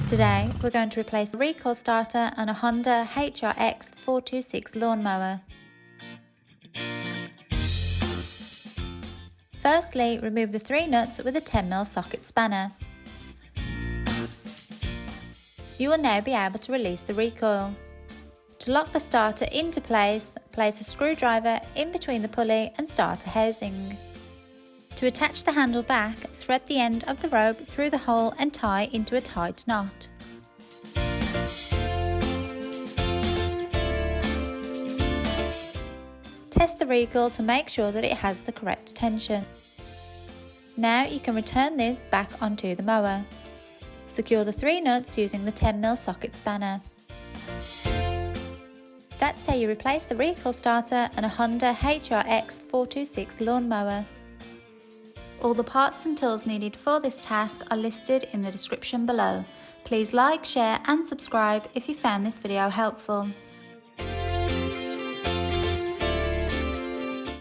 Today we're going to replace the recoil starter on a Honda HRX 426 lawnmower. Firstly, remove the 3 nuts with a 10mm socket spanner. You will now be able to release the recoil. To lock the starter into place, place a screwdriver in between the pulley and starter housing. To attach the handle back, thread the end of the rope through the hole and tie into a tight knot. Test the recoil to make sure that it has the correct tension. Now you can return this back onto the mower. Secure the 3 nuts using the 10mm socket spanner. That's how you replace the recoil starter on a Honda HRX 426 lawnmower. All the parts and tools needed for this task are listed in the description below. Please like, share and subscribe if you found this video helpful.